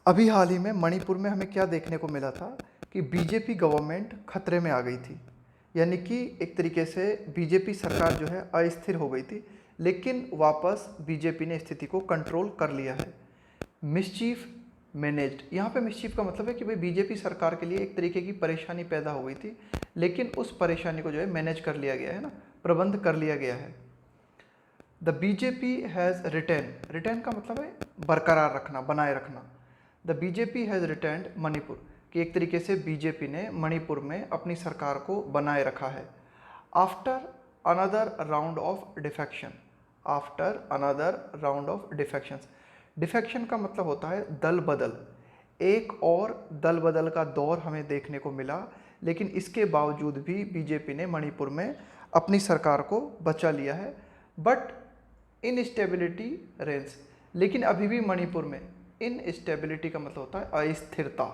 अभी हाल ही में मणिपुर में हमें क्या देखने को मिला था कि बीजेपी गवर्नमेंट खतरे में आ गई थी। यानी कि एक तरीके से बीजेपी सरकार जो है अस्थिर हो गई थी, लेकिन वापस बीजेपी ने स्थिति को कंट्रोल कर लिया है। मिसचीफ मैनेज्ड, यहाँ पे मिसचीफ का मतलब है कि भाई बीजेपी सरकार के लिए एक तरीके की परेशानी पैदा हो गई थी, लेकिन उस परेशानी को जो है मैनेज कर लिया गया है ना, प्रबंध कर लिया गया है। The BJP has retain, retain का मतलब है बरकरार रखना, बनाए रखना। The BJP has retained Manipur, कि एक तरीके से बीजेपी ने मणिपुर में अपनी सरकार को बनाए रखा है। After another round of defection, after another round of defections, defection का मतलब होता है दल बदल। एक और दल बदल का दौर हमें देखने को मिला, लेकिन इसके बावजूद भी बीजेपी ने मणिपुर में अपनी सरकार को बचा लिया है। बट इनस्टेबिलिटी रेंज, लेकिन अभी भी मणिपुर में इनस्टेबिलिटी का मतलब होता है अस्थिरता।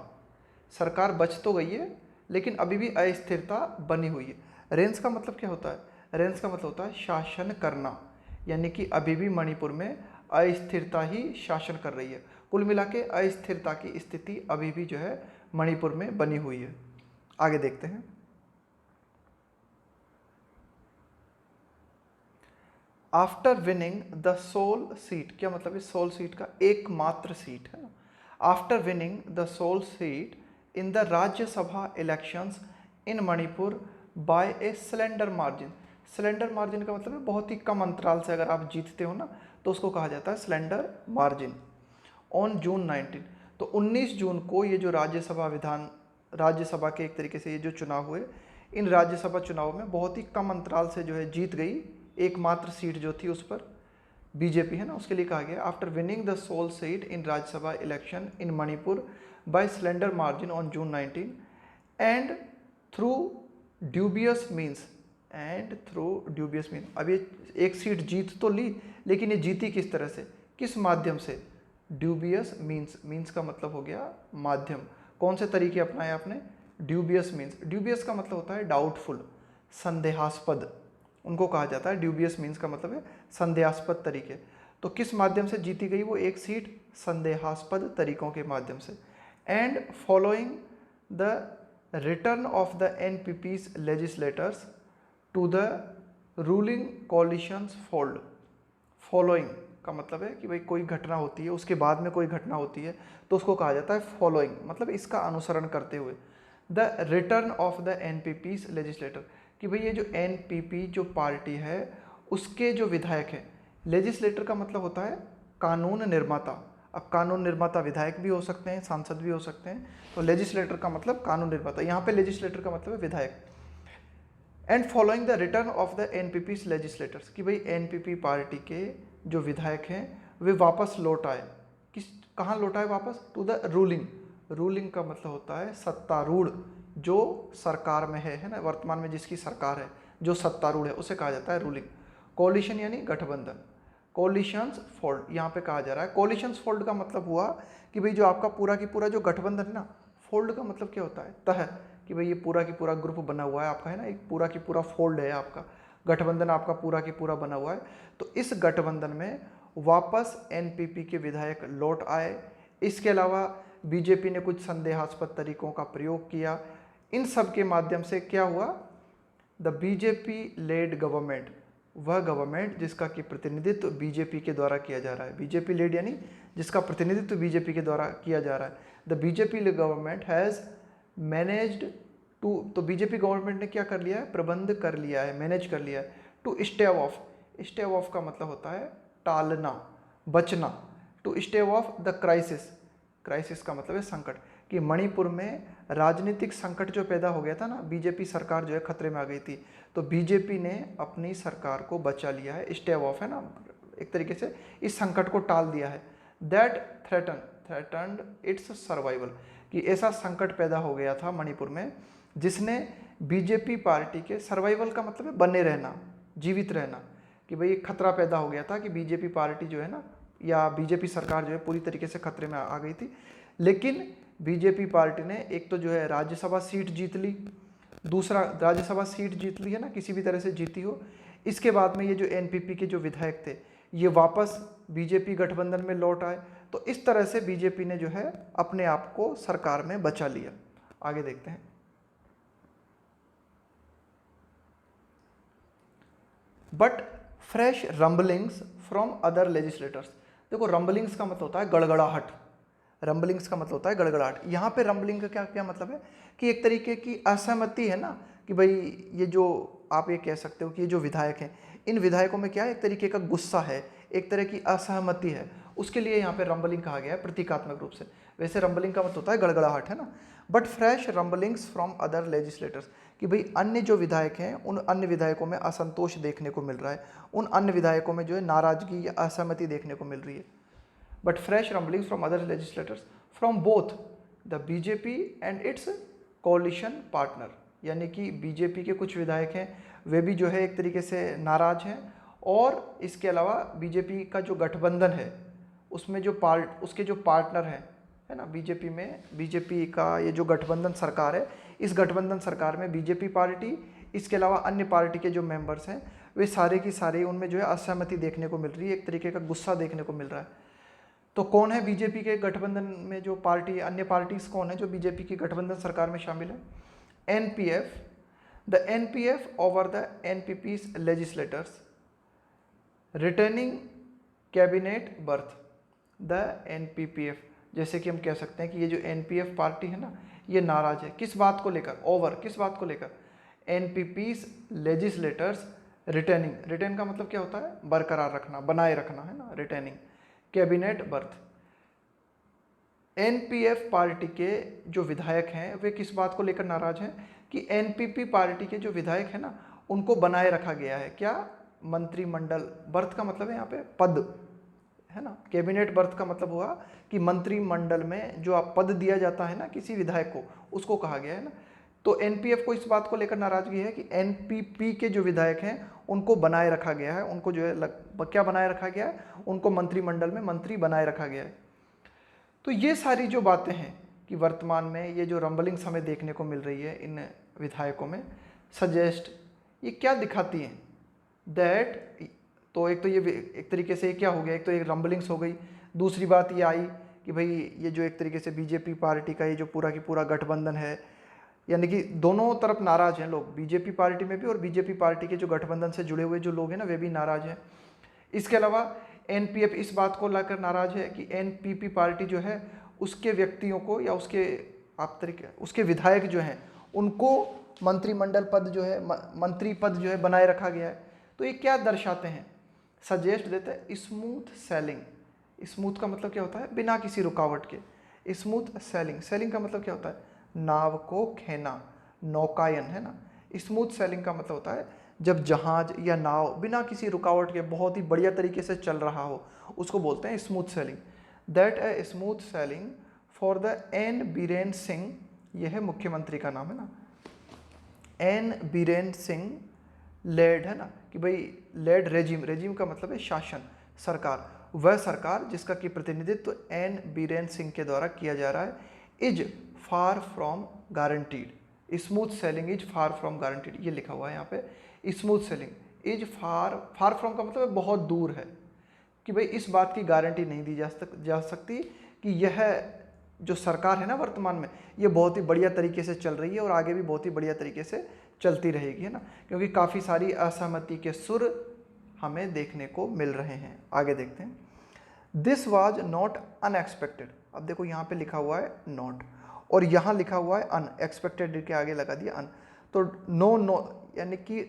सरकार बच तो गई है, लेकिन अभी भी अस्थिरता बनी हुई है। रेंज का मतलब क्या होता है? रेंज का मतलब होता है शासन करना, यानी कि अभी भी मणिपुर में अस्थिरता ही शासन कर रही है। कुल मिला के अस्थिरता की स्थिति अभी भी जो है मणिपुर में बनी हुई है। आगे देखते हैं। After winning the sole seat, क्या मतलब है सोल सीट का? एकमात्र सीट है ना। After winning the sole seat in the Rajya Sabha elections in Manipur by a slender margin. Slender margin का मतलब है बहुत ही कम अंतराल से अगर आप जीतते हो ना, तो उसको कहा जाता है स्लेंडर मार्जिन। ऑन जून 19, तो 19 जून को ये जो राज्यसभा के एक तरीके से ये जो चुनाव हुए, इन राज्यसभा चुनाव में बहुत ही कम अंतराल से जो है जीत गई। एकमात्र सीट जो थी उस पर बीजेपी है ना, उसके लिए कहा गया after winning the sole seat in Rajya Sabha election in Manipur by slender margin on June 19 and through dubious means, and through dubious means. अब ये एक सीट जीत तो ली, लेकिन ये जीती किस तरह से, किस माध्यम से? ड्यूबियस मीन्स, मीन्स का मतलब हो गया माध्यम। कौन से तरीके अपनाए आपने? ड्यूबियस मीन्स, ड्यूबियस का मतलब होता है डाउटफुल, संदेहास्पद, उनको कहा जाता है। ड्यूबियस मीन्स का मतलब है संदेहास्पद तरीके। तो किस माध्यम से जीती गई वो एक सीट? संदेहास्पद तरीकों के माध्यम से। And following the return of the एनपीपीज legislators to the ruling coalition's fold. Following का मतलब है कि भाई कोई घटना होती है, उसके बाद में कोई घटना होती है, तो उसको कहा जाता है फॉलोइंग, मतलब इसका अनुसरण करते हुए। The return of the NPP's legislator, कि भाई ये जो एनपीपी जो पार्टी है उसके जो विधायक हैं, लेजिस्लेटर का मतलब होता है कानून निर्माता। अब कानून निर्माता विधायक भी हो सकते हैं, सांसद भी हो सकते हैं, तो लेजिस्लेटर का मतलब कानून निर्माता। यहाँ पे लेजिस्लेटर का मतलब है विधायक। And following the return of the NPP legislators, कि भाई एनपीपी पार्टी के जो विधायक हैं वे वापस लौट आए। किस, कहाँ लौट आए वापस? To the ruling. रूलिंग का मतलब होता है सत्तारूढ़, जो सरकार में है ना, वर्तमान में जिसकी सरकार है, जो सत्तारूढ़ है, उसे कहा जाता है रूलिंग। कोलिशन यानी गठबंधन, कोलिशंस फोल्ड यहाँ पे कहा जा रहा है। कोलिशंस फोल्ड का मतलब हुआ कि भाई जो आपका पूरा की पूरा जो गठबंधन है ना, फोल्ड का मतलब क्या होता है? तह, कि भाई ये पूरा की पूरा ग्रुप बना हुआ है आपका, है ना, एक पूरा की पूरा फोल्ड है आपका, गठबंधन आपका पूरा की पूरा बना हुआ है। तो इस गठबंधन में वापस एनपीपी के विधायक लौट आए। इसके अलावा बीजेपी ने कुछ संदेहास्पद तरीकों का प्रयोग किया। इन सब के माध्यम से क्या हुआ? द बीजेपी लेड गवर्नमेंट, वह गवर्नमेंट जिसका कि प्रतिनिधित्व बीजेपी के द्वारा किया जा रहा है, बीजेपी लेड यानी जिसका प्रतिनिधित्व बीजेपी के द्वारा किया जा रहा है। The BJP government has managed to, तो बीजेपी गवर्नमेंट ने क्या कर लिया है? प्रबंध कर लिया है, मैनेज कर लिया है। To stave off, stave off का मतलब होता है टालना, बचना। To stave off the crisis, crisis का मतलब है संकट, कि मणिपुर में राजनीतिक संकट जो पैदा हो गया था ना, बीजेपी सरकार जो है खतरे में आ गई थी, तो बीजेपी ने अपनी सरकार को बचा लिया है। स्टेव ऑफ है ना, एक तरीके से इस संकट को टाल दिया है। दैट थ्रेटन्ड इट्स सर्वाइवल, कि ऐसा संकट पैदा हो गया था मणिपुर में जिसने बीजेपी पार्टी के सर्वाइवल का मतलब है बने रहना, जीवित रहना, कि भाई एक खतरा पैदा हो गया था कि बीजेपी पार्टी जो है ना, या बीजेपी सरकार जो है पूरी तरीके से खतरे में आ गई थी। लेकिन बीजेपी पार्टी ने एक तो जो है राज्यसभा सीट जीत ली, दूसरा राज्यसभा सीट जीत ली है ना, किसी भी तरह से जीती हो। इसके बाद में ये जो एनपीपी के जो विधायक थे ये वापस बीजेपी गठबंधन में लौट आए। तो इस तरह से बीजेपी ने जो है अपने आप को सरकार में बचा लिया। आगे देखते हैं। But fresh rumblings from other legislators. देखो रंबलिंग्स का मतलब होता है गड़गड़ाहट, रंबलिंग्स का मतलब होता है गड़गड़ाहट। यहाँ पे रंबलिंग का क्या क्या मतलब है कि एक तरीके की असहमति है ना, कि भाई ये जो आप ये कह सकते हो कि ये जो विधायक हैं, इन विधायकों में क्या है, एक तरीके का गुस्सा है, एक तरह की असहमति है, उसके लिए यहाँ पे रंबलिंग कहा गया है प्रतीकात्मक रूप से। वैसे रंबलिंग का मतलब होता है गड़गड़ाहट, है ना। But fresh rumblings from other legislators, कि भाई अन्य जो विधायक हैं उन अन्य विधायकों में असंतोष देखने को मिल रहा है, उन अन्य विधायकों में जो है नाराजगी या असहमति देखने को मिल रही है। But fresh rumblings from other legislators from both the BJP and its coalition partner, यानी कि बीजेपी के कुछ विधायक हैं वे भी जो है एक तरीके से नाराज हैं, और इसके अलावा बीजेपी का जो गठबंधन है उसमें जो उसके जो पार्टनर हैं, है ना, बीजेपी में, बीजेपी का ये जो गठबंधन सरकार है, इस गठबंधन सरकार में बीजेपी पार्टी, इसके अलावा अन्य पार्टी के जो मेंबर्स हैं वे सारे की सारे उनमें जो है असहमति देखने को मिल रही है, एक तरीके का गुस्सा देखने को मिल रहा है। तो कौन है बीजेपी के गठबंधन में जो पार्टी, अन्य पार्टीज कौन है जो बीजेपी की गठबंधन सरकार में शामिल है? NPF, the NPF over the एनपीपीज legislators returning cabinet berth, the NPPF. जैसे कि हम कह सकते हैं कि ये जो एनपीएफ पार्टी है ना, ये नाराज है किस बात को लेकर, ओवर किस बात को लेकर, एनपीपीज लेजिस्लेटर्स रिटर्निंग, रिटर्न का मतलब क्या होता है, बरकरार रखना, बनाए रखना, है ना, returning cabinet birth. NPF party के जो विधायक हैं वे किस बात को लेकर नाराज हैं कि एनपीपी पार्टी के जो विधायक हैं ना उनको बनाए रखा गया है, क्या, मंत्रिमंडल। बर्थ का मतलब है यहाँ पे पद, है ना, कैबिनेट बर्थ का मतलब हुआ कि मंत्रिमंडल में जो आप पद दिया जाता है ना किसी विधायक को, उसको कहा गया है ना। तो एनपीएफ को इस बात को लेकर नाराजगी है कि एनपीपी के जो विधायक हैं उनको बनाए रखा गया है, उनको जो है क्या बनाए रखा गया है, उनको मंत्रिमंडल में मंत्री बनाए रखा गया है। तो ये सारी जो बातें हैं कि वर्तमान में ये जो रंबलिंग्स हमें देखने को मिल रही है इन विधायकों में, सजेस्ट, ये क्या दिखाती हैं, दैट, तो एक तो ये एक तरीके से क्या हो गया, एक तो एक रंबलिंग्स हो गई, दूसरी बात ये आई कि भाई ये जो एक तरीके से बीजेपी पार्टी का ये जो पूरा की पूरा गठबंधन है, यानी कि दोनों तरफ नाराज हैं लोग, बीजेपी पार्टी में भी और बीजेपी पार्टी के जो गठबंधन से जुड़े हुए जो लोग हैं ना वे भी नाराज हैं। इसके अलावा एनपीएफ इस बात को लेकर नाराज है कि एनपीपी पार्टी जो है उसके व्यक्तियों को या उसके आप तरीके उसके विधायक जो हैं उनको मंत्रिमंडल पद जो है, मंत्री पद जो है बनाए रखा गया है। तो ये क्या दर्शाते हैं, सजेस्ट देते हैं स्मूथ सेलिंग। स्मूथ का मतलब क्या होता है, बिना किसी रुकावट के, स्मूथ सेलिंग। सेलिंग का मतलब क्या होता है, नाव को खेना, नौकायन, है ना। स्मूथ सेलिंग का मतलब होता है जब जहाज या नाव बिना किसी रुकावट के बहुत ही बढ़िया तरीके से चल रहा हो, उसको बोलते हैं smooth sailing. That a smooth sailing for the N Biren Singh, यह है मुख्यमंत्री का नाम, है ना, एन बीरेन सिंह लेड, है ना, कि भाई लेड रेजिम, रेजिम का मतलब है शासन, सरकार, वह सरकार जिसका कि प्रतिनिधित्व एन बीरेन सिंह के द्वारा किया जा रहा है, is far from guaranteed. Smooth selling is far from guaranteed, ये लिखा हुआ है यहाँ पे। Smooth selling is far, far from का मतलब है बहुत दूर है, कि भाई इस बात की गारंटी नहीं दी जा सकती कि यह जो सरकार है ना वर्तमान में, ये बहुत ही बढ़िया तरीके से चल रही है और आगे भी बहुत ही बढ़िया तरीके से चलती रहेगी, है ना, क्योंकि काफ़ी सारी असहमति के सुर हमें देखने को मिल रहे हैं। आगे देखते हैं। This was not unexpected. अब देखो यहाँ पे लिखा हुआ है नॉट और यहाँ लिखा हुआ है अनएक्सपेक्टेड के आगे लगा दिया अन, तो नो यानी कि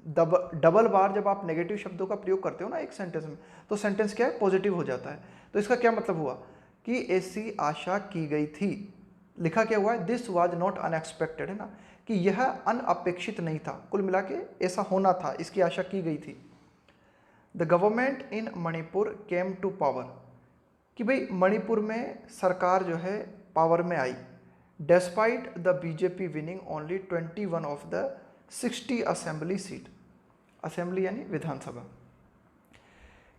डबल बार जब आप नेगेटिव शब्दों का प्रयोग करते हो ना एक सेंटेंस में, तो सेंटेंस क्या है, पॉजिटिव हो जाता है। तो इसका क्या मतलब हुआ कि ऐसी आशा की गई थी। लिखा क्या हुआ है, दिस वाज नॉट अनएक्सपेक्टेड, है ना, कि यह अनअपेक्षित नहीं था, कुल मिला के ऐसा होना था, इसकी आशा की गई थी। The government in Manipur came to power, कि भाई मणिपुर में सरकार जो है पावर में आई, despite the BJP winning only 21 of the 60 assembly seat. Assembly यानी विधानसभा,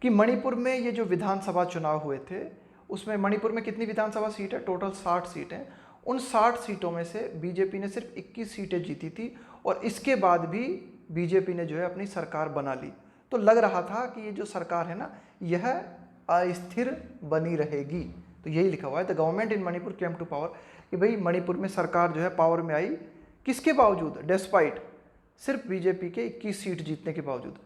कि मणिपुर में ये जो विधानसभा चुनाव हुए थे उसमें मणिपुर में कितनी विधानसभा सीट है, टोटल 60 सीट हैं। उन 60 सीटों में से बीजेपी ने सिर्फ 21 सीटें जीती थी और इसके बाद भी बीजेपी ने जो है अपनी सरकार बना ली। तो लग रहा था कि ये जो सरकार है ना यह अस्थिर बनी रहेगी। तो यही लिखा हुआ है, the government in Manipur came to power, कि भाई मणिपुर में सरकार जो है पावर में आई किसके बावजूद, डेस्पाइट, सिर्फ बीजेपी के 21 सीट जीतने के बावजूद,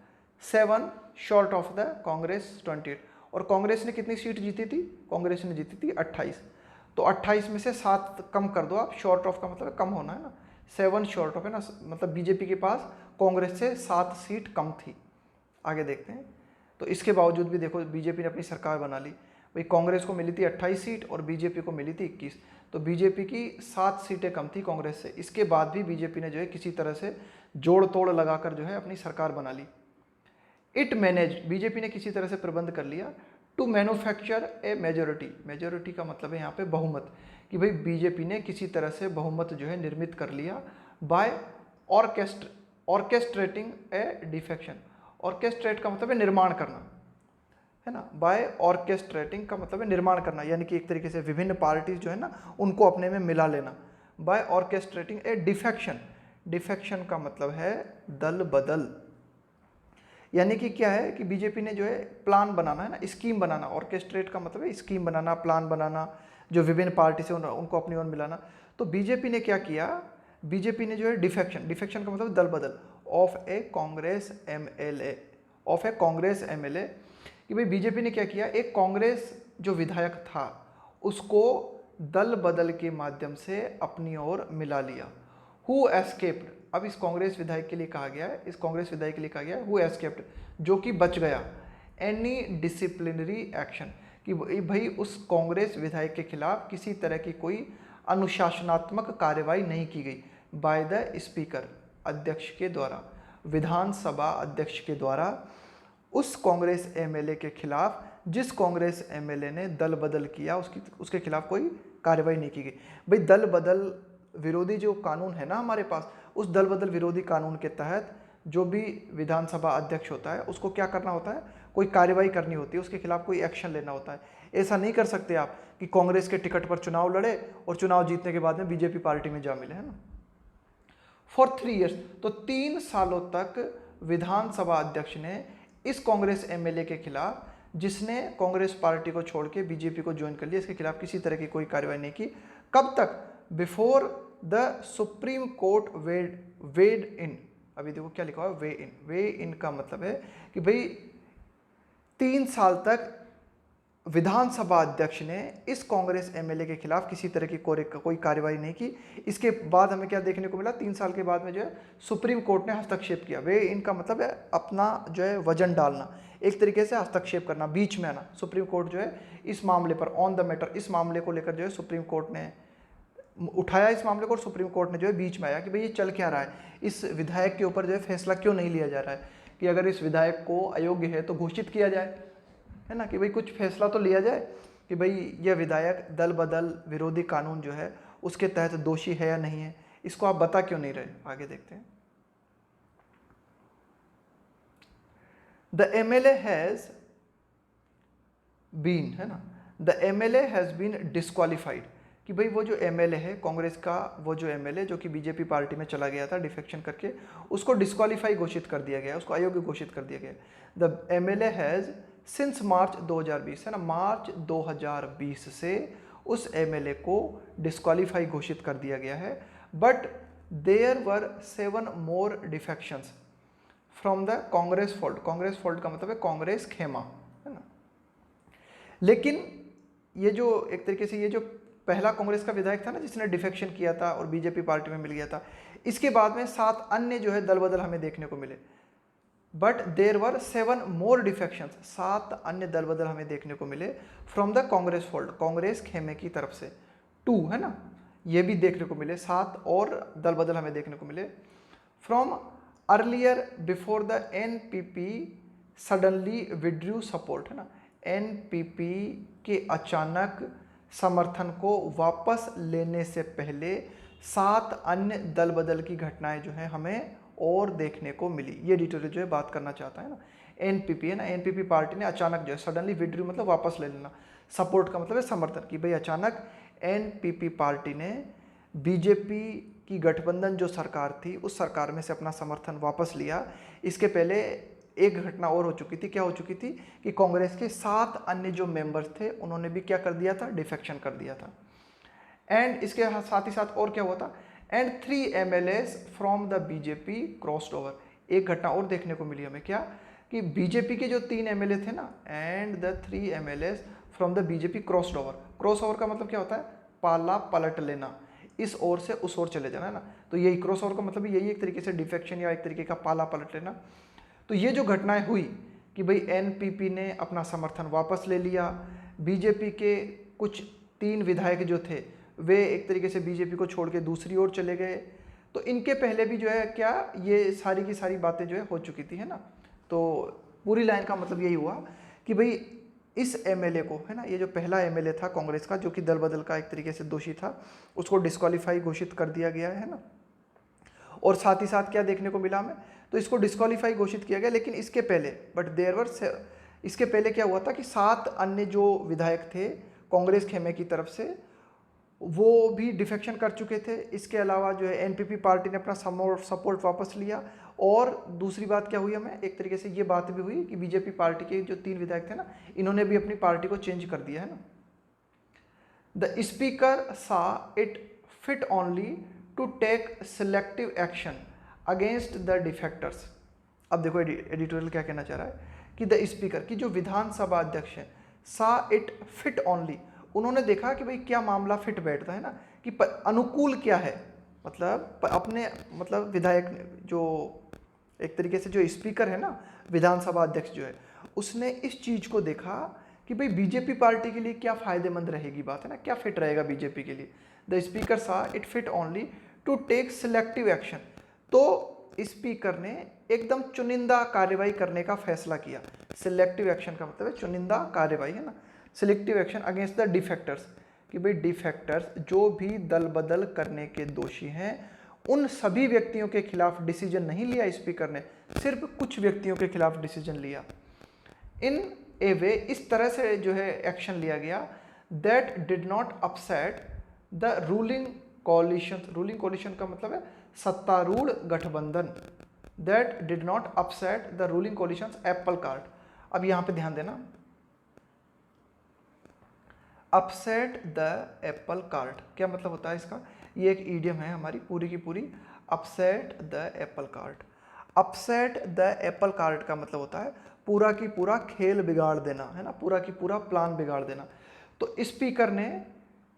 7 शॉर्ट ऑफ द कांग्रेस 28। और कांग्रेस ने कितनी सीट जीती थी, कांग्रेस ने जीती थी 28, तो 28 में से 7 कम कर दो आप, शॉर्ट ऑफ का मतलब कम होना है ना, 7 शॉर्ट ऑफ है ना, मतलब बीजेपी के पास कांग्रेस से 7 सीट कम थी। आगे देखते हैं, तो इसके बावजूद भी देखो बीजेपी ने अपनी सरकार बना ली। भाई कांग्रेस को मिली थी 28 सीट और बीजेपी को मिली थी 21, तो बीजेपी की 7 सीटें कम थी कांग्रेस से। इसके बाद भी बीजेपी ने जो है किसी तरह से जोड़ तोड़ लगाकर जो है अपनी सरकार बना ली। इट मैनेज, बीजेपी ने किसी तरह से प्रबंध कर लिया, to manufacture a majority, majority का मतलब है यहाँ पे बहुमत, कि भाई बीजेपी ने किसी तरह से बहुमत जो है निर्मित कर लिया, बाय ऑर्केस्ट्रेटिंग ए डिफेक्शन, ऑर्केस्ट्रेट का मतलब है निर्माण करना, है ना, बाय ऑर्केस्ट्रेटिंग का मतलब है निर्माण करना, यानी कि एक तरीके से विभिन्न पार्टीज जो है ना उनको अपने में मिला लेना, बाय ऑर्केस्ट्रेटिंग ए डिफेक्शन, डिफेक्शन का मतलब है दल बदल, यानी कि क्या है कि बीजेपी ने जो है प्लान बनाना है ना, स्कीम बनाना, ऑर्केस्ट्रेट का मतलब है स्कीम बनाना, प्लान बनाना, जो विभिन्न पार्टी से उनको अपनी ओर मिलाना। तो बीजेपी ने क्या किया, बीजेपी ने जो है डिफेक्शन, डिफेक्शन का मतलब दल बदल, of A Congress MLA, of A Congress MLA, कि भाई बीजेपी ने क्या किया, एक कांग्रेस जो विधायक था उसको दल बदल के माध्यम से अपनी ओर मिला लिया। हु एस्केप्ड, अब इस कांग्रेस विधायक के लिए कहा गया है, इस कांग्रेस विधायक के लिए कहा गया है हु एस्केप्ड, जो कि बच गया, एनी डिसिप्लिनरी एक्शन, कि भाई उस कांग्रेस विधायक के खिलाफ किसी तरह की कोई अनुशासनात्मक कार्रवाई नहीं की गई, बाय द स्पीकर, अध्यक्ष के द्वारा, विधानसभा अध्यक्ष के द्वारा उस कांग्रेस एमएलए के खिलाफ, जिस कांग्रेस एमएलए ने दल बदल किया उसके खिलाफ कोई कार्रवाई नहीं की गई। भाई दल बदल विरोधी जो कानून है ना हमारे पास, उस दल बदल विरोधी कानून के तहत जो भी विधानसभा अध्यक्ष होता है उसको क्या करना होता है, कोई कार्रवाई करनी होती है, उसके खिलाफ कोई एक्शन लेना होता है। ऐसा नहीं कर सकते आप कि कांग्रेस के टिकट पर चुनाव लड़े और चुनाव जीतने के बाद में बीजेपी पार्टी में जा मिले, है ना। फॉर 3 ईयर्स, तो 3 सालों तक विधानसभा अध्यक्ष ने इस कांग्रेस एमएलए के खिलाफ, जिसने कांग्रेस पार्टी को छोड़ के बीजेपी को ज्वाइन कर लिया, इसके खिलाफ किसी तरह की कोई कार्रवाई नहीं की। कब तक, बिफोर द सुप्रीम कोर्ट वेड इन, अभी देखो क्या लिखा हुआ है, वे इन, वे इन का मतलब है कि भाई 3 साल तक विधानसभा अध्यक्ष ने इस कांग्रेस एमएलए के खिलाफ किसी तरह की कोई कार्रवाई नहीं की। इसके बाद हमें क्या देखने को मिला, 3 साल के बाद में जो है सुप्रीम कोर्ट ने हस्तक्षेप किया। वे इनका मतलब है अपना जो है वजन डालना, एक तरीके से हस्तक्षेप करना, बीच में आना। सुप्रीम कोर्ट जो है इस मामले पर, ऑन द मैटर, इस मामले को लेकर जो है सुप्रीम कोर्ट ने उठाया इस मामले को, और सुप्रीम कोर्ट ने जो है बीच में आया कि भाई ये चल क्या रहा है, इस विधायक के ऊपर जो है फैसला क्यों नहीं लिया जा रहा है, कि अगर इस विधायक को अयोग्य है तो घोषित किया जाए, है ना, कि भाई कुछ फैसला तो लिया जाए कि भाई यह विधायक दल बदल विरोधी कानून जो है उसके तहत दोषी है या नहीं है, इसको आप बता क्यों नहीं रहे। आगे देखते हैं, द एमएलए हैज बीन, है ना, the MLA has been disqualified, कि भाई वो जो एमएलए है कांग्रेस का, वो जो एमएलए जो कि बीजेपी पार्टी में चला गया था डिफेक्शन करके, उसको डिस्क्वालीफाई घोषित कर दिया गया, उसको अयोग्य घोषित कर दिया गया। द एमएलए हैज सिंस मार्च 2020, है ना, मार्च 2020 से उस एमएलए को डिस्क्वालीफाई घोषित कर दिया गया है। But there were 7 more defections from the Congress fold, Congress fold का मतलब है कांग्रेस खेमा, है ना। लेकिन ये जो एक तरीके से ये जो पहला कांग्रेस का विधायक था ना जिसने डिफेक्शन किया था और बीजेपी पार्टी में मिल गया था, इसके बाद में 7 अन्य जो है दल बदल हमें देखने को मिले। But there were 7 more defections, 7 अन्य दल बदल हमें देखने को मिले from the Congress fold, Congress खेमे की तरफ से। 2, है ना, ये भी देखने को मिले, 7 और दल बदल हमें देखने को मिले। From earlier before the NPP suddenly withdrew support, है ना, एनपीपी के अचानक समर्थन को वापस लेने से पहले 7 अन्य दल बदल की घटनाएं जो है हमें और देखने को मिली। ये डिटेल जो है बात करना चाहता है ना, एनपीपी, है ना, एनपीपी पार्टी ने अचानक जो है सडनली विड्रू मतलब वापस ले लेना, सपोर्ट का मतलब है समर्थन, कि भाई अचानक एनपीपी पार्टी ने बीजेपी की गठबंधन जो सरकार थी उस सरकार में से अपना समर्थन वापस लिया। इसके पहले एक घटना और हो चुकी थी, क्या हो चुकी थी कि कांग्रेस के 7 अन्य जो मेंबर्स थे उन्होंने भी क्या कर दिया था, डिफेक्शन कर दिया था। एंड इसके साथ ही साथ और क्या हुआ था, and 3 MLAs from the BJP crossed over. एक घटना और देखने को मिली हमें, क्या कि बीजेपी के जो 3 MLA थे ना, and the 3 MLAs from the BJP crossed over. Cross over का मतलब क्या होता है, पाला पलट लेना, इस ओर से उस ओर चले जाना, है ना। तो यही क्रॉस ओवर का मतलब यही एक तरीके से डिफेक्शन या एक तरीके का पाला पलट लेना। तो ये जो घटनाएं हुई कि भाई एनपीपी ने अपना समर्थन वापस ले लिया, बीजेपी के कुछ 3 विधायक जो थे वे एक तरीके से बीजेपी को छोड़ के दूसरी ओर चले गए। तो इनके पहले भी जो है क्या ये सारी की सारी बातें जो है हो चुकी थी, है ना। तो पूरी लाइन का मतलब यही हुआ कि भाई इस एमएलए को, है ना, ये जो पहला एमएलए था कांग्रेस का जो कि दल बदल का एक तरीके से दोषी था, उसको डिस्क्वालीफाई घोषित कर दिया गया है ना। और साथ ही साथ क्या देखने को मिला हमें, तो इसको डिस्क्वालीफाई घोषित किया गया। लेकिन इसके पहले इसके पहले क्या हुआ था कि 7 अन्य जो विधायक थे कांग्रेस खेमे की तरफ से वो भी डिफेक्शन कर चुके थे। इसके अलावा जो है एनपीपी पार्टी ने अपना सपोर्ट वापस लिया। और दूसरी बात क्या हुई हमें, एक तरीके से ये बात भी हुई कि बीजेपी पार्टी के जो 3 विधायक थे ना, इन्होंने भी अपनी पार्टी को चेंज कर दिया, है ना। The speaker saw it fit only to take selective action against the defectors. अब देखो एडिटोरियल क्या कहना चाह रहा है कि द स्पीकर की जो विधानसभा अध्यक्ष है, सा इट फिट ओनली, उन्होंने देखा कि भाई क्या मामला फिट बैठता है ना, कि अनुकूल क्या है, मतलब अपने मतलब विधायक जो एक तरीके से जो स्पीकर है ना, विधानसभा अध्यक्ष जो है, उसने इस चीज को देखा कि भाई बीजेपी पार्टी के लिए क्या फायदेमंद रहेगी बात, है ना, क्या फिट रहेगा बीजेपी के लिए। The speaker saw it fit only to take selective action. तो स्पीकर ने एकदम चुनिंदा कार्रवाई करने का फैसला किया। सिलेक्टिव एक्शन का मतलब है चुनिंदा कार्रवाई, है ना, selective action against the defectors, कि भाई डिफेक्टर्स जो भी दल बदल करने के दोषी हैं उन सभी व्यक्तियों के खिलाफ डिसीजन नहीं लिया स्पीकर ने, सिर्फ कुछ व्यक्तियों के खिलाफ डिसीजन लिया। इन ए वे, इस तरह से जो है एक्शन लिया गया, that did not upset the ruling coalition. Ruling coalition का मतलब है सत्तारूढ़ गठबंधन। That did not upset the ruling coalition apple cart. अब यहां पे ध्यान देना, अपसेट द एप्पल कार्ट क्या मतलब होता है इसका, ये एक ईडियम है हमारी पूरी की पूरी, upset the apple cart. Upset the apple cart का मतलब होता है पूरा की पूरा खेल बिगाड़ देना, है ना, पूरा की पूरा प्लान बिगाड़ देना। तो स्पीकर ने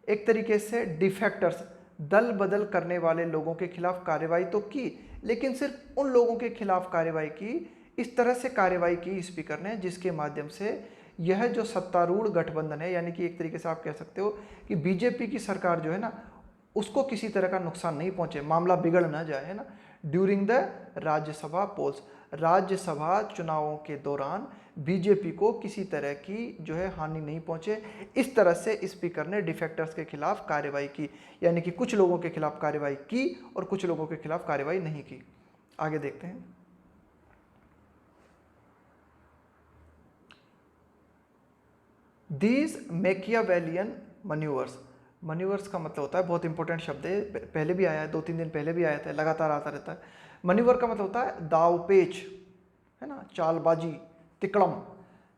एक तरीके से डिफेक्टर्स, दल बदल करने वाले लोगों के खिलाफ कार्रवाई तो की, लेकिन सिर्फ उन लोगों के खिलाफ कार्रवाई की, इस तरह से कार्रवाई की स्पीकर ने जिसके माध्यम से यह जो सत्तारूढ़ गठबंधन है, यानी कि एक तरीके से आप कह सकते हो कि बीजेपी की सरकार जो है ना, उसको किसी तरह का नुकसान नहीं पहुंचे, मामला बिगड़ ना जाए, है ना। During the Rajya Sabha polls, Rajya Sabha चुनावों के दौरान बीजेपी को किसी तरह की जो है हानि नहीं पहुंचे, इस तरह से स्पीकर ने डिफेक्टर्स के खिलाफ कार्रवाई की, यानी कि कुछ लोगों के खिलाफ कार्रवाई की और कुछ लोगों के खिलाफ कार्रवाई नहीं की। आगे देखते हैं। दीज मैकियावेलियन मैन्यूवर्स, मैन्यूवर्स का मतलब होता है, बहुत इंपॉर्टेंट शब्द है, पहले भी आया है, 2-3 दिन पहले भी आया था, लगातार आता रहता है। मैन्यूवर का मतलब होता है दावपेच, है ना, चालबाजी, तिकड़म।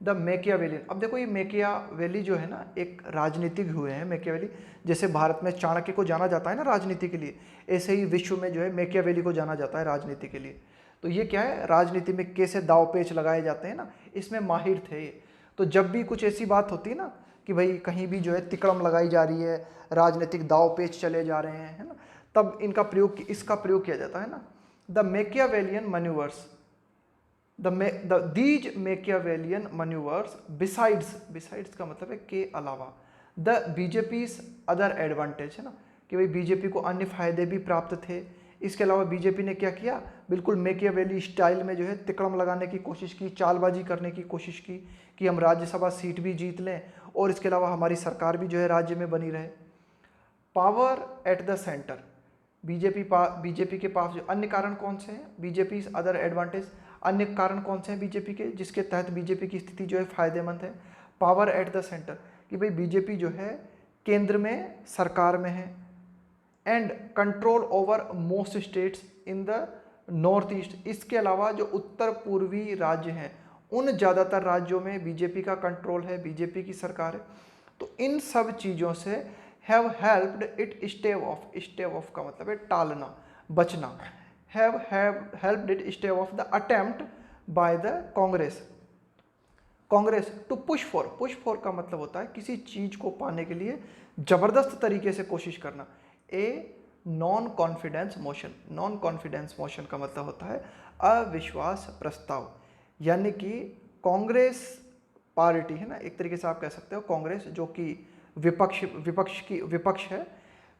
द मैकियावेलियन, अब देखो ये मैकियावेली जो है ना, एक राजनीतिक हुए हैं मैकियावेली। जैसे भारत में चाणक्य को जाना जाता है ना राजनीति के लिए, ऐसे ही विश्व में जो है मैकियावेली को जाना जाता है राजनीति के लिए। तो ये क्या है, राजनीति में कैसे दावपेच लगाए जाते हैं ना, इसमें माहिर थे। तो जब भी कुछ ऐसी बात होती है ना कि भाई कहीं भी जो है तिकड़म लगाई जा रही है, राजनीतिक दावपेच चले जा रहे हैं, है ना, तब इसका प्रयोग किया जाता है ना। The Machiavellian manoeuvres, these Machiavellian manoeuvres besides का मतलब है के अलावा, द बीजेपीज अदर एडवांटेज, है ना, कि भाई बीजेपी को अन्य फायदे भी प्राप्त थे। इसके अलावा बीजेपी ने क्या किया, बिल्कुल मैकियावेली स्टाइल में जो है तिकड़म लगाने की कोशिश की, चालबाजी करने की कोशिश की कि हम राज्यसभा सीट भी जीत लें और इसके अलावा हमारी सरकार भी जो है राज्य में बनी रहे। Power at the centre, BJP के पास जो अन्य कारण कौन से हैं, बीजेपी अदर एडवांटेज, अन्य कारण कौन से हैं बीजेपी के जिसके तहत बीजेपी की स्थिति जो है फायदेमंद है। पावर एट द सेंटर, कि भाई बीजेपी जो है केंद्र में सरकार में है, and control over most states in the north east, इसके अलावा जो उत्तर पूर्वी राज्य हैं उन ज़्यादातर राज्यों में बीजेपी का कंट्रोल है, बीजेपी की सरकार है। तो इन सब चीज़ों से have helped it stave off का मतलब है टालना, बचना। Have helped it stave off the attempt by the Congress to push for का मतलब होता है किसी चीज को पाने के लिए जबरदस्त तरीके से कोशिश करना। ए नॉन कॉन्फिडेंस मोशन का मतलब होता है अविश्वास प्रस्ताव, यानी कि कांग्रेस पार्टी है ना, एक तरीके से आप कह सकते हो कांग्रेस जो कि विपक्ष है।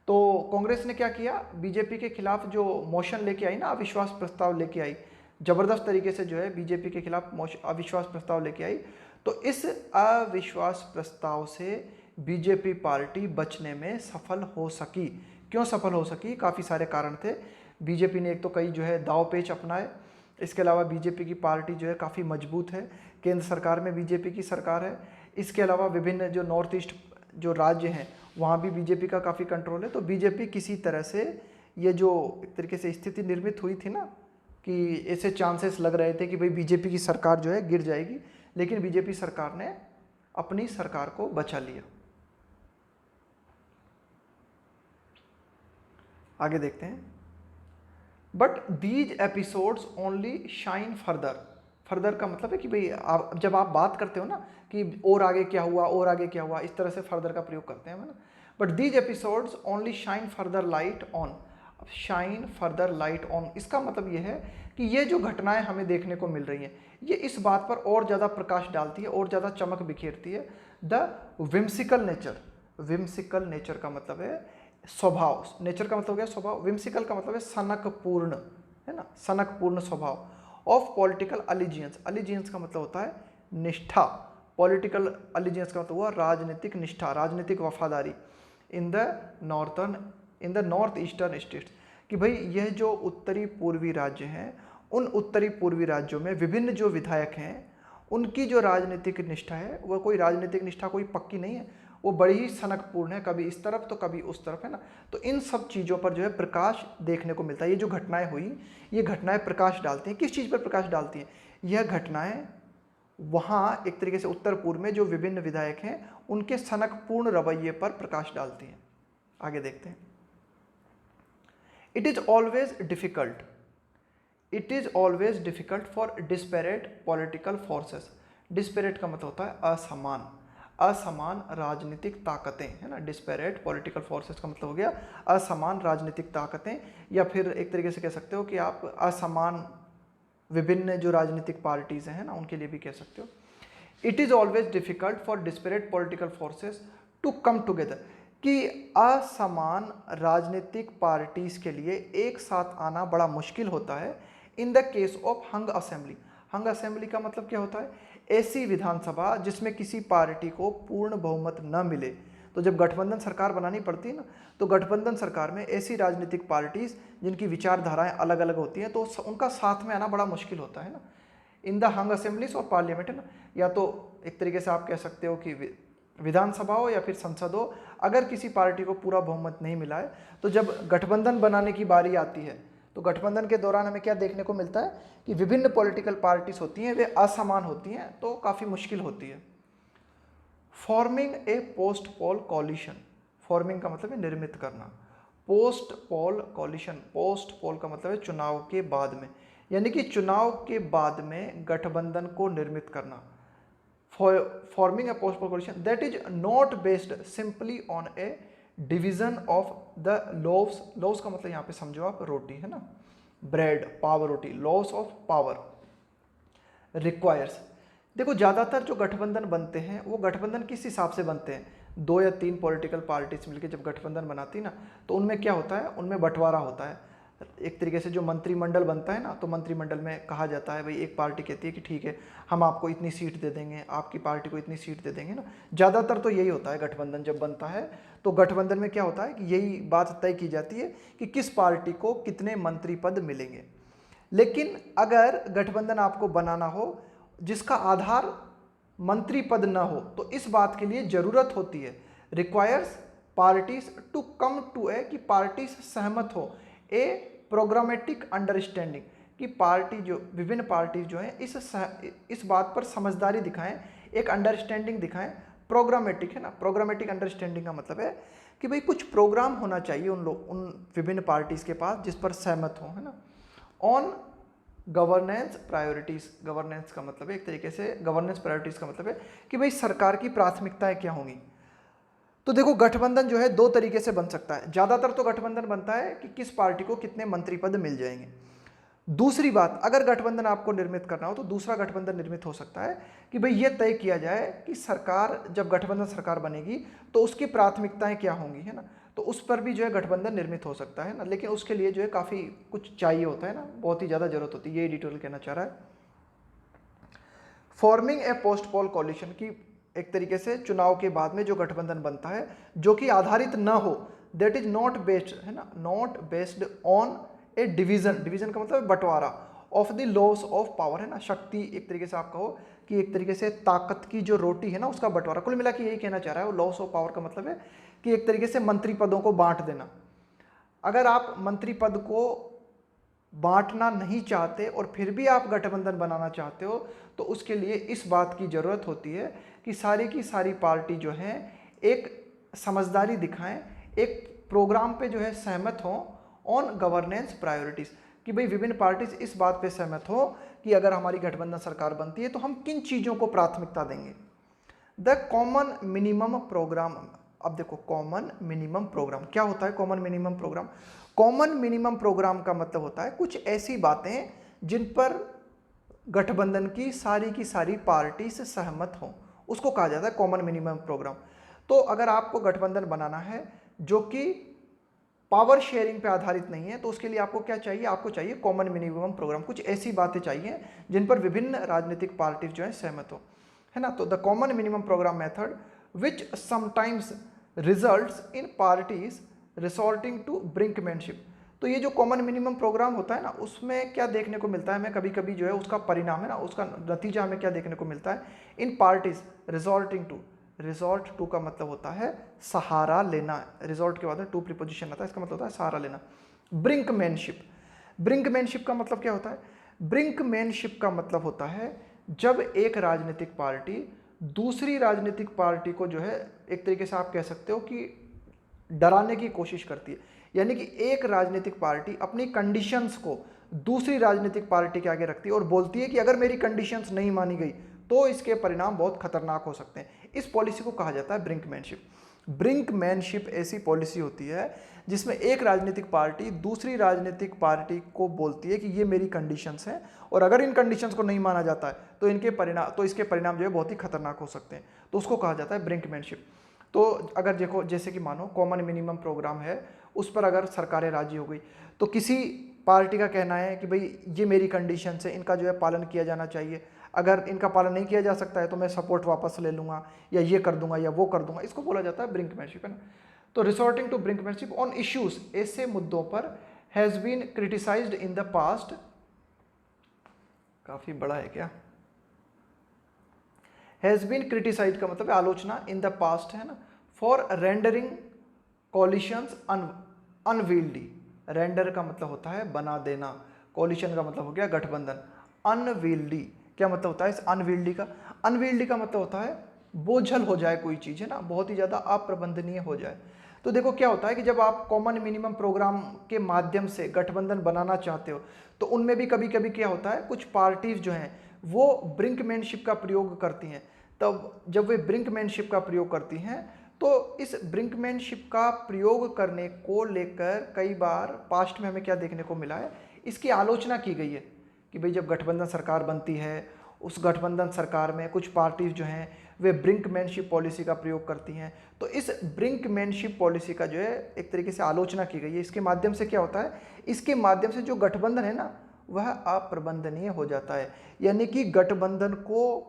तो कांग्रेस ने क्या किया, बीजेपी के खिलाफ जो मोशन लेके आई ना, अविश्वास प्रस्ताव लेके आई, जबरदस्त तरीके से जो है बीजेपी के खिलाफ अविश्वास प्रस्ताव लेके आई। तो इस अविश्वास प्रस्ताव से बीजेपी पार्टी बचने में सफल हो सकी। क्यों सफल हो सकी? काफ़ी सारे कारण थे। बीजेपी ने एक तो कई जो है दाव पेच अपनाए, इसके अलावा बीजेपी की पार्टी जो है काफ़ी मजबूत है, केंद्र सरकार में बीजेपी की सरकार है। इसके अलावा विभिन्न जो नॉर्थ ईस्ट जो राज्य हैं वहाँ भी बीजेपी का काफ़ी कंट्रोल है। तो बीजेपी किसी तरह से ये जो एक तरीके से स्थिति निर्मित हुई थी ना कि ऐसे चांसेस लग रहे थे कि भाई बीजेपी की सरकार जो है गिर जाएगी, लेकिन बीजेपी सरकार ने अपनी सरकार को बचा लिया। आगे देखते हैं। But these episodes only shine further का मतलब है कि भाई जब आप बात करते हो ना कि और आगे क्या हुआ और आगे क्या हुआ, इस तरह से फर्दर का प्रयोग करते हैं ना। But these episodes only shine further light on, इसका मतलब ये है कि ये जो घटनाएं हमें देखने को मिल रही हैं ये इस बात पर और ज़्यादा प्रकाश डालती है और ज़्यादा चमक बिखेरती है। द विम्सिकल नेचर का मतलब है स्वभाव, नेचर का मतलब क्या है स्वभाव, विम्सिकल का मतलब है सनकपूर्ण, है ना, सनकपूर्ण स्वभाव ऑफ पॉलिटिकल अलिजियंस का मतलब होता है निष्ठा, पॉलिटिकल अलिजियंस का मतलब हुआ राजनीतिक निष्ठा, राजनीतिक वफादारी in the north eastern states, कि भाई यह जो उत्तरी पूर्वी राज्य हैं उन उत्तरी पूर्वी राज्यों में विभिन्न जो विधायक हैं उनकी जो राजनीतिक निष्ठा है वह कोई राजनीतिक निष्ठा कोई पक्की नहीं है, वो बड़ी ही सनकपूर्ण है, कभी इस तरफ तो कभी उस तरफ, है ना। तो इन सब चीज़ों पर जो है प्रकाश देखने को मिलता है। ये जो घटनाएं हुई ये घटनाएं प्रकाश डालती हैं, किस चीज़ पर प्रकाश डालती हैं? यह घटनाएं वहाँ एक तरीके से उत्तर पूर्व में जो विभिन्न विधायक हैं उनके सनकपूर्ण रवैये पर प्रकाश डालती हैं। आगे देखते हैं। It is always difficult for desperate political forces. Desperate का मतलब होता है असमान राजनीतिक ताकतें, है ना। डिस्पेरेट पॉलिटिकल फोर्सेस का मतलब हो गया असमान राजनीतिक ताकतें, या फिर एक तरीके से कह सकते हो कि आप असमान विभिन्न जो राजनीतिक पार्टीज हैं ना उनके लिए भी कह सकते हो। It is always difficult for desperate political forces to come together, कि असमान राजनीतिक पार्टीज के लिए एक साथ आना बड़ा मुश्किल होता है। In the case of hung assembly का मतलब क्या होता है? ऐसी विधानसभा जिसमें किसी पार्टी को पूर्ण बहुमत न मिले। तो जब गठबंधन सरकार बनानी पड़ती है ना तो गठबंधन सरकार में ऐसी राजनीतिक पार्टीज जिनकी विचारधाराएं अलग अलग होती हैं तो उनका साथ में आना बड़ा मुश्किल होता है ना। इन द हंग असेंबलीज और पार्लियामेंट, है ना, या तो एक तरीके से आप कह सकते हो कि विधानसभा हो या फिर संसद हो, अगर किसी पार्टी को पूरा बहुमत नहीं मिला है तो जब गठबंधन बनाने की बारी आती है तो गठबंधन के दौरान हमें क्या देखने को मिलता है कि विभिन्न पॉलिटिकल पार्टीज होती हैं वे असमान होती हैं, तो काफ़ी मुश्किल होती है। Forming a post pole coalition, forming का मतलब है निर्मित करना, पोस्ट पोल कॉलिशन, पोस्ट पोल का मतलब है चुनाव के बाद में, यानी कि चुनाव के बाद में गठबंधन को निर्मित करना। Forming a post pole coalition that is not based simply on A division of the loaves का मतलब यहाँ पे समझो आप रोटी, है ना, bread, power roti, loss of power requires. देखो ज़्यादातर जो गठबंधन बनते हैं वो गठबंधन किस हिसाब से बनते हैं? 2 या 3 पॉलिटिकल पार्टीज मिलकर जब गठबंधन बनाती है ना तो उनमें क्या होता है, उनमें बंटवारा होता है। एक तरीके से जो मंत्रिमंडल बनता है ना तो मंत्रिमंडल में कहा जाता है भाई एक पार्टी कहती है कि ठीक है हम आपको इतनी सीट दे देंगे, आपकी पार्टी को इतनी सीट दे देंगे ना। ज़्यादातर तो यही होता है गठबंधन जब बनता है तो गठबंधन में क्या होता है कि यही बात तय की जाती है कि किस पार्टी को कितने मंत्री पद मिलेंगे। लेकिन अगर गठबंधन आपको बनाना हो जिसका आधार मंत्री पद न हो तो इस बात के लिए ज़रूरत होती है, requires parties to come to a, कि पार्टीज सहमत हो, ए प्रोग्रामेटिक अंडरस्टैंडिंग, कि पार्टी जो विभिन्न पार्टी जो हैं इस बात पर समझदारी दिखाएं, एक अंडरस्टैंडिंग दिखाएं, प्रोग्रामेटिक है ना, प्रोग्रामेटिक अंडरस्टैंडिंग का मतलब है कि भाई कुछ प्रोग्राम होना चाहिए उन विभिन्न पार्टीज के पास जिस पर सहमत हो, है ना। ऑन गवर्नेंस प्रायोरिटीज, गवर्नेंस का मतलब है एक तरीके से, गवर्नेंस प्रायोरिटीज का मतलब है कि भाई सरकार की प्राथमिकताएं क्या होंगी। तो देखो गठबंधन जो है दो तरीके से बन सकता है। ज़्यादातर तो गठबंधन बनता है कि किस पार्टी को कितने मंत्री पद मिल जाएंगे। दूसरी बात, अगर गठबंधन आपको निर्मित करना हो तो दूसरा गठबंधन निर्मित हो सकता है कि भाई ये तय किया जाए कि सरकार, जब गठबंधन सरकार बनेगी तो उसकी प्राथमिकताएं क्या होंगी, है ना। तो उस पर भी जो है गठबंधन निर्मित हो सकता है ना, लेकिन उसके लिए जो है काफ़ी कुछ चाहिए होता है ना, बहुत ही ज़्यादा जरूरत होती है, ये एडिटोरियल कहना चाह रहा है। Forming a post pole coalition की एक तरीके से चुनाव के बाद में जो गठबंधन बनता है जो कि आधारित न हो, दैट इज नॉट बेस्ड, है ना, not based on A division, division का मतलब बंटवारा, of the loss of power, है ना, शक्ति, एक तरीके से आप कहो कि एक तरीके से ताकत की जो रोटी है ना उसका बंटवारा। कुल मिला के यही कहना चाह रहा है वो। लॉस ऑफ पावर का मतलब है कि एक तरीके से मंत्री पदों को बांट देना। अगर आप मंत्री पद को बांटना नहीं चाहते और फिर भी आप गठबंधन बनाना चाहते हो तो उसके लिए इस बात की ज़रूरत होती है कि सारी की सारी पार्टी जो है एक समझदारी दिखाएं, एक प्रोग्राम पे जो है सहमत हों, ऑन गवर्नेंस प्रायोरिटीज़, कि भाई विभिन्न पार्टीज इस बात पे सहमत हो कि अगर हमारी गठबंधन सरकार बनती है तो हम किन चीज़ों को प्राथमिकता देंगे। द कॉमन मिनिमम प्रोग्राम, अब देखो कॉमन मिनिमम प्रोग्राम क्या होता है। Common minimum programme, common minimum programme का मतलब होता है कुछ ऐसी बातें जिन पर गठबंधन की सारी पार्टी से सहमत हो, उसको कहा जाता है कॉमन मिनिमम प्रोग्राम। तो अगर आपको गठबंधन बनाना है जो कि पावर शेयरिंग पे आधारित नहीं है तो उसके लिए आपको क्या चाहिए, आपको चाहिए कॉमन मिनिमम प्रोग्राम। कुछ ऐसी बातें चाहिए जिन पर विभिन्न राजनीतिक पार्टी जो है सहमत हो, है ना। तो the common minimum programme method which sometimes results in parties resorting to brinkmanship. तो ये जो कॉमन मिनिमम प्रोग्राम होता है ना उसमें क्या देखने को मिलता है हमें, कभी कभी जो है उसका परिणाम, है ना, उसका नतीजा हमें क्या देखने को मिलता है, इन parties resorting to, resort to का मतलब होता है सहारा लेना, रिजॉर्ट के बाद में टू प्रीपोजिशन आता है, इसका मतलब होता है सहारा लेना। ब्रिंकमैनशिप, ब्रिंकमैनशिप का मतलब क्या होता है, ब्रिंकमैनशिप का मतलब होता है जब एक राजनीतिक पार्टी दूसरी राजनीतिक पार्टी को जो है एक तरीके से आप कह सकते हो कि डराने की कोशिश करती है, यानी कि एक राजनीतिक पार्टी अपनी कंडीशंस को दूसरी राजनीतिक पार्टी के आगे रखती है और बोलती है कि अगर मेरी कंडीशंस नहीं मानी गई तो इसके परिणाम बहुत खतरनाक हो सकते हैं। इस पॉलिसी को कहा जाता है ब्रिंकमैनशिप। ब्रिंकमैनशिप ऐसी पॉलिसी होती है जिसमें एक राजनीतिक पार्टी दूसरी राजनीतिक पार्टी को बोलती है कि ये मेरी कंडीशंस हैं और अगर इन कंडीशंस को नहीं माना जाता है तो इसके परिणाम जो है बहुत ही खतरनाक हो सकते हैं, तो उसको कहा जाता है ब्रिंकमैनशिप। तो अगर देखो जैसे कि मानो कॉमन मिनिमम प्रोग्राम है, उस पर अगर सरकारें राजी हो गई तो किसी पार्टी का कहना है कि भाई ये मेरी कंडीशन है, इनका जो है पालन किया जाना चाहिए, अगर इनका पालन नहीं किया जा सकता है तो मैं सपोर्ट वापस ले लूँगा या ये कर दूंगा या वो कर दूंगा, इसको बोला जाता है ब्रिंकमैनशिप, है ना। तो resorting to brinkmanship on issues, ऐसे मुद्दों पर has been criticised in the past, काफ़ी बड़ा है क्या, हैज़ बीन क्रिटिसाइज का मतलब है आलोचना, इन द पास्ट, है ना, फॉर रेंडरिंग कॉलिशंस अनविल्डी। रेंडर का मतलब होता है बना देना, कॉलिशन का मतलब हो गया गठबंधन, अनविल्डी क्या मतलब होता है इस अनविल्डी का, अनविल्डी का मतलब होता है बोझल हो जाए कोई चीज़, है ना, बहुत ही ज़्यादा अप्रबंधनीय हो जाए। तो देखो क्या होता है कि जब आप कॉमन मिनिमम प्रोग्राम के माध्यम से गठबंधन बनाना चाहते हो तो उनमें भी कभी कभी क्या होता है कुछ पार्टीज जो हैं वो ब्रिंकमैनशिप का प्रयोग करती हैं। तब जब वे ब्रिंकमैनशिप का प्रयोग करती हैं तो इस ब्रिंकमैनशिप का प्रयोग करने को लेकर कई बार पास्ट में हमें क्या देखने को मिला है, इसकी आलोचना की गई है कि भाई जब गठबंधन सरकार बनती है उस गठबंधन सरकार में कुछ पार्टीज जो हैं वे ब्रिंकमैनशिप पॉलिसी का प्रयोग करती हैं। तो इस ब्रिंकमैनशिप पॉलिसी का जो है एक तरीके से आलोचना की गई है। इसके माध्यम से क्या होता है, इसके माध्यम से जो गठबंधन है ना वह अप्रबंधनीय हो जाता है, यानी कि गठबंधन को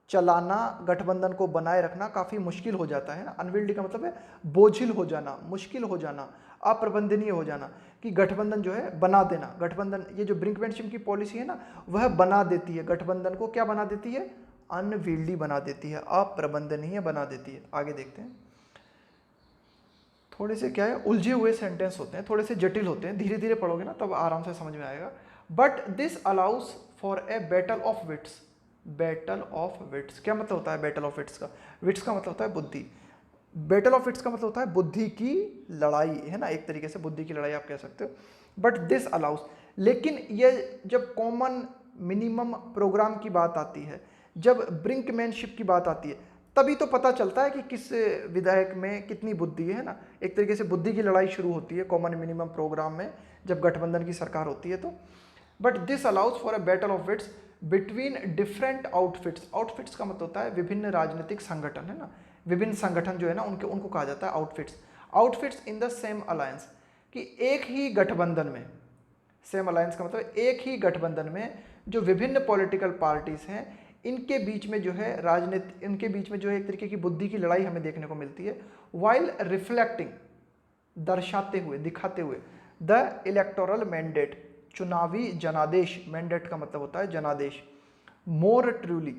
चलाना, गठबंधन को बनाए रखना काफ़ी मुश्किल हो जाता है ना। अनविल्डी का मतलब है बोझिल हो जाना, मुश्किल हो जाना, अप्रबंधनीय हो जाना, कि गठबंधन जो है बना देना, गठबंधन ये जो ब्रिंकमैनशिप की पॉलिसी है ना वह बना देती है गठबंधन को, क्या बना देती है, अनविल्डी बना देती है, अप्रबंधनीय बना देती है। आगे देखते हैं, थोड़े से क्या है उलझे हुए सेंटेंस होते हैं, थोड़े से जटिल होते हैं, धीरे धीरे पढ़ोगे ना तब आराम से समझ में आएगा। But this allows for a battle of wits. Battle of wits क्या मतलब होता है बैटल ऑफ विट्स का? विट्स का मतलब होता है बुद्धि। बैटल ऑफ विट्स का मतलब होता है बुद्धि की लड़ाई, है ना, एक तरीके से बुद्धि की लड़ाई आप कह सकते हो। बट दिस अलाउज, लेकिन ये जब कॉमन मिनिमम प्रोग्राम की बात आती है, जब ब्रिंकमैनशिप की बात आती है, तभी तो पता चलता है कि किस विधायक में कितनी बुद्धि है ना। एक तरीके से बुद्धि की लड़ाई शुरू होती है कॉमन मिनिमम प्रोग्राम में, जब गठबंधन की सरकार होती है तो। But this allows for a battle of wits between different outfits. Outfits का मतलब होता है विभिन्न राजनीतिक संगठन, है ना, विभिन्न संगठन जो है ना उनको कहा जाता है outfits. Outfits in the same alliance, कि एक ही गठबंधन में, सेम अलायंस का मतलब एक ही गठबंधन में जो विभिन्न पॉलिटिकल पार्टीज हैं, इनके बीच में जो है राजनीति, इनके बीच में जो है एक तरीके की बुद्धि की लड़ाई हमें देखने को मिलती है। वाइल रिफ्लेक्टिंग, दर्शाते हुए, दिखाते हुए, द इलेक्टोरल मैंडेट, चुनावी जनादेश, मैंडेट का मतलब होता है जनादेश, more truly,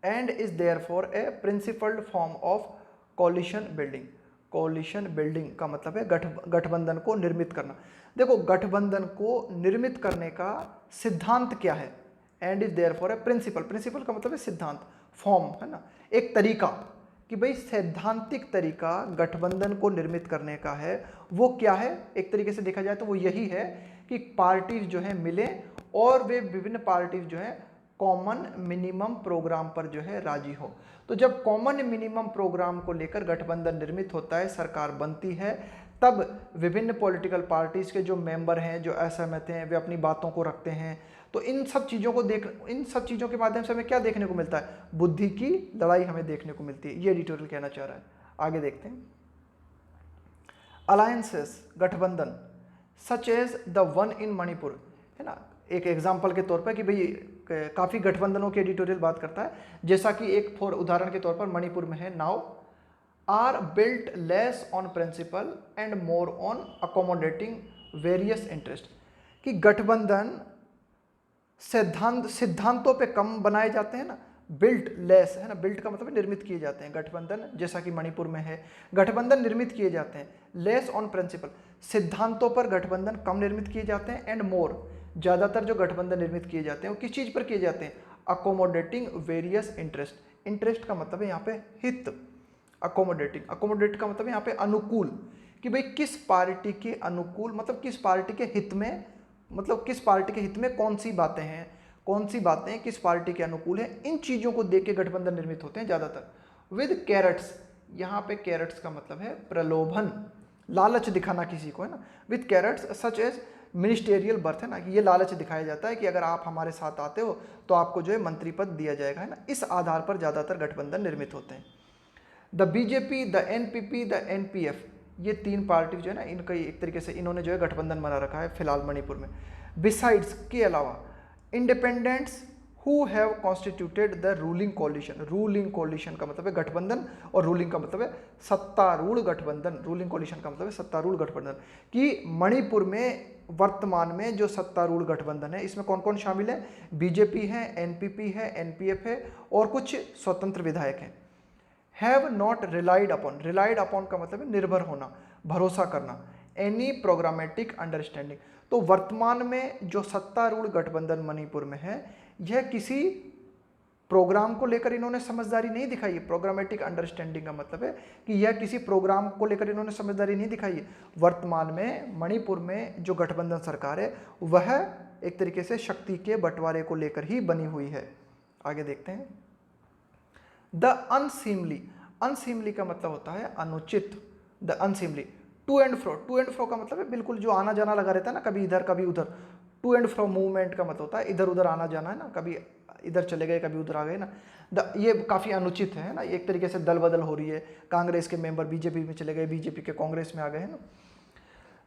and is there for a principled form of coalition building. Coalition building का मतलब है गठबंधन को निर्मित करना। देखो गठबंधन को निर्मित करने का सिद्धांत क्या है? And is there for a principle, principle का मतलब है सिद्धांत, फॉर्म, है ना, एक तरीका, कि भाई सैद्धांतिक तरीका गठबंधन को निर्मित करने का है। वो क्या है? एक तरीके से देखा जाए तो वो यही है कि पार्टीज जो है मिले और वे विभिन्न पार्टीज जो है कॉमन मिनिमम प्रोग्राम पर जो है राजी हो। तो जब कॉमन मिनिमम प्रोग्राम को लेकर गठबंधन निर्मित होता है, सरकार बनती है, तब विभिन्न पॉलिटिकल पार्टीज के जो मेंबर हैं, जो असहमत हैं, वे अपनी बातों को रखते हैं। तो इन सब चीज़ों के माध्यम से हमें क्या देखने को मिलता है? बुद्धि की लड़ाई हमें देखने को मिलती है। ये एडिटोरियल कहना चाह रहा है। आगे देखते हैं। अलायंसेस, गठबंधन, such as the one in Manipur, है ना, एक एग्जाम्पल के तौर पर कि भाई काफ़ी गठबंधनों की एडिटोरियल बात करता है, जैसा कि एक फॉर उदाहरण के तौर पर मणिपुर में है। Now are built less on principle and more on accommodating various interest, कि गठबंधन सिद्धांतों पे कम बनाए जाते हैं ना, बिल्ट लेस, है ना, बिल्ट का मतलब निर्मित किए जाते हैं। गठबंधन जैसा कि मणिपुर में है, गठबंधन निर्मित किए जाते हैं। लेस ऑन प्रिंसिपल, सिद्धांतों पर गठबंधन कम निर्मित किए जाते हैं। एंड मोर, ज़्यादातर जो गठबंधन निर्मित किए जाते हैं वो किस चीज़ पर किए जाते हैं? Accommodating various interest. इंटरेस्ट का मतलब है यहाँ पे हित। अकोमोडेटिंग, अकोमोडेट का मतलब यहाँ पे अनुकूल, कि भाई किस पार्टी के अनुकूल, मतलब किस पार्टी के हित में, मतलब किस पार्टी के हित में कौन सी बातें हैं, कौन सी बातें किस पार्टी के अनुकूल हैं, इन चीज़ों को देख के गठबंधन निर्मित होते हैं ज़्यादातर। विद कैरेट्स, यहाँ पे कैरेट्स का मतलब है प्रलोभन, लालच दिखाना किसी को, है ना। With carrots such as ministerial berth, है ना, कि ये लालच दिखाया जाता है कि अगर आप हमारे साथ आते हो तो आपको जो है मंत्री पद दिया जाएगा, है ना। इस आधार पर ज़्यादातर गठबंधन निर्मित होते हैं। The BJP, the NPP, the NPF, ये तीन पार्टी जो है ना, इनका एक तरीके से इन्होंने जो है गठबंधन बना रखा है फिलहाल मणिपुर में। बिसाइड्स, के अलावा, independents who have constituted the ruling coalition. Ruling coalition का मतलब है गठबंधन, और रूलिंग का मतलब है सत्तारूढ़ गठबंधन। रूलिंग कोलिशन का मतलब है सत्तारूढ़ गठबंधन, कि मणिपुर में वर्तमान में जो सत्तारूढ़ गठबंधन है, इसमें कौन कौन शामिल है? बीजेपी है, एनपीपी है, एनपीएफ है, और कुछ स्वतंत्र विधायक हैं। Have not relied upon, relied upon का मतलब है निर्भर होना, भरोसा करना, एनी प्रोग्रामेटिक अंडरस्टैंडिंग। तो वर्तमान में जो सत्तारूढ़ गठबंधन मणिपुर में है, यह किसी प्रोग्राम को लेकर इन्होंने समझदारी नहीं दिखाई है। प्रोग्रामेटिक अंडरस्टैंडिंग का मतलब है कि यह किसी प्रोग्राम को लेकर इन्होंने समझदारी नहीं दिखाई है। वर्तमान में मणिपुर में जो गठबंधन सरकार है, वह एक तरीके से शक्ति के बंटवारे को लेकर ही बनी हुई है। आगे देखते हैं। द अनसीमली, अनसीमली का मतलब होता है अनुचित। The unseemly, to and fro, to and fro का मतलब है बिल्कुल जो आना जाना लगा रहता है ना, कभी इधर कभी उधर। टू एंड फ्रो मूवमेंट का मतलब होता है इधर उधर आना जाना, है ना, कभी इधर चले गए कभी उधर आ गए ना। ये काफ़ी अनुचित है ना, एक तरीके से दल बदल हो रही है। कांग्रेस के मेंबर बीजेपी में चले गए, बीजेपी के कांग्रेस में आ गए, है ना।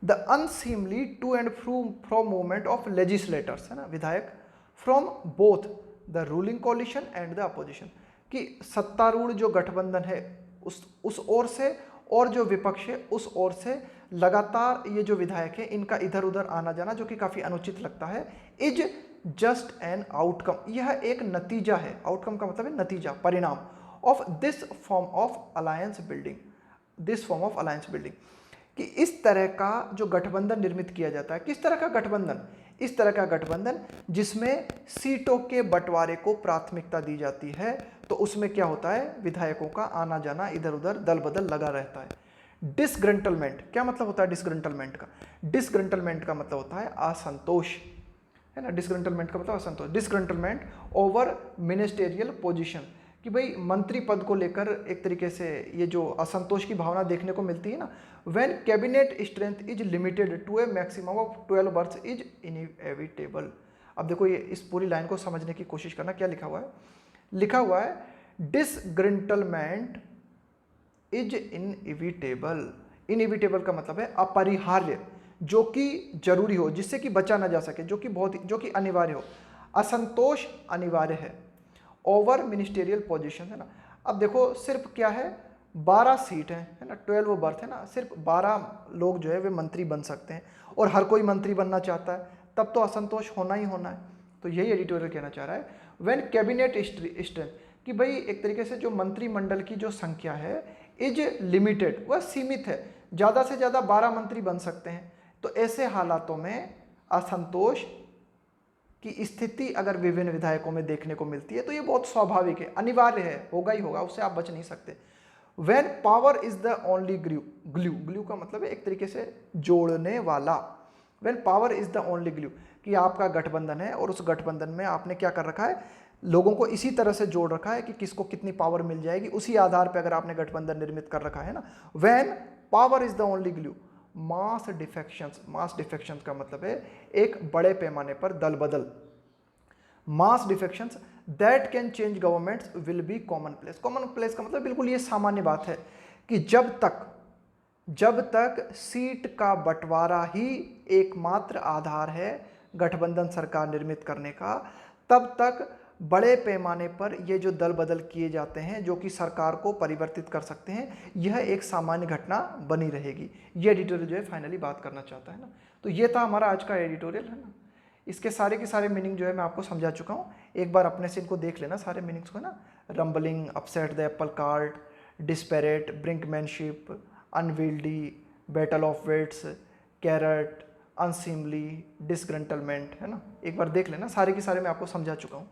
The unseemly to and fro movement of legislators, है ना, विधायक, from both the ruling coalition and the opposition, कि सत्तारूढ़ जो गठबंधन है उस ओर से, और जो विपक्ष है उस ओर से लगातार ये जो विधायक है इनका इधर उधर आना जाना, जो कि काफ़ी अनुचित लगता है। इज जस्ट एन आउटकम, यह एक नतीजा है। आउटकम का मतलब है नतीजा, परिणाम। Of this form of alliance building, this form of alliance building, कि इस तरह का जो गठबंधन निर्मित किया जाता है। किस तरह का गठबंधन? इस तरह का गठबंधन जिसमें सीटों के बंटवारे को प्राथमिकता दी जाती है, तो उसमें क्या होता है, विधायकों का आना जाना इधर उधर दल बदल लगा रहता है। डिसग्रंटलमेंट, क्या मतलब होता है डिसग्रंटलमेंट का? डिसग्रंटलमेंट का मतलब होता है असंतोष, है ना। डिसग्रंटलमेंट का मतलब असंतोष। डिसग्रंटलमेंट ओवर मिनिस्टेरियल पोजीशन, कि भाई मंत्री पद को लेकर एक तरीके से ये जो असंतोष की भावना देखने को मिलती है ना। When cabinet strength is limited to a maximum of 12 berth is inevitable. अब देखो ये इस पूरी लाइन को समझने की कोशिश करना, क्या लिखा हुआ है? लिखा हुआ है डिसग्रंटलमेंट इज इनएविटेबल। इनएविटेबल का मतलब है अपरिहार्य, जो कि जरूरी हो, जिससे कि बचा ना जा सके, जो कि अनिवार्य हो। असंतोष अनिवार्य है। ओवर मिनिस्टेरियल पोजीशन, है ना। अब देखो सिर्फ क्या है, 12 सीट है ना, 12 बर्थ है ना, सिर्फ 12 लोग जो है वे मंत्री बन सकते हैं, और हर कोई मंत्री बनना चाहता है, तब तो असंतोष होना ही होना है। तो यही एडिटोरियल कहना चाह रहा है। व्हेन कैबिनेट स्ट्रेंथ, कि भाई एक तरीके से जो मंत्रिमंडल की जो संख्या है इज लिमिटेड, वह सीमित है, ज़्यादा से ज़्यादा 12 मंत्री बन सकते हैं। तो ऐसे हालातों में असंतोष की स्थिति अगर विभिन्न विधायकों में देखने को मिलती है, तो ये बहुत स्वाभाविक है, अनिवार्य है, होगा ही होगा, उससे आप बच नहीं सकते। When power is the only glue, glue का मतलब है एक तरीके से जोड़ने वाला। When power is the only glue, कि आपका गठबंधन है और उस गठबंधन में आपने क्या कर रखा है, लोगों को इसी तरह से जोड़ रखा है कि किसको कितनी पावर मिल जाएगी, उसी आधार पर अगर आपने गठबंधन निर्मित कर रखा है ना। When power is the only glue, mass defections, mass defections का मतलब है एक बड़े पैमाने पर दल बदल। Mass defections that can change governments will be commonplace का मतलब बिल्कुल ये सामान्य बात है कि जब तक सीट का बंटवारा ही एकमात्र आधार है गठबंधन सरकार निर्मित करने का, तब तक बड़े पैमाने पर ये जो दल बदल किए जाते हैं जो कि सरकार को परिवर्तित कर सकते हैं, यह एक सामान्य घटना बनी रहेगी। ये एडिटोरियल जो है फाइनली बात करना चाहता है ना। तो ये था हमारा आज का एडिटोरियल, है ना। इसके सारे के सारे मीनिंग जो है मैं आपको समझा चुका हूँ, एक बार अपने से इनको देख लेना सारे मीनिंग्स को ना। Rumbling, upset the apple cart, desperate, brinkmanship, unwieldy, battle of wits, carrot, unseemly, disgruntlement, है ना। एक बार देख लेना, सारे के सारे मैं आपको समझा चुका हूँ।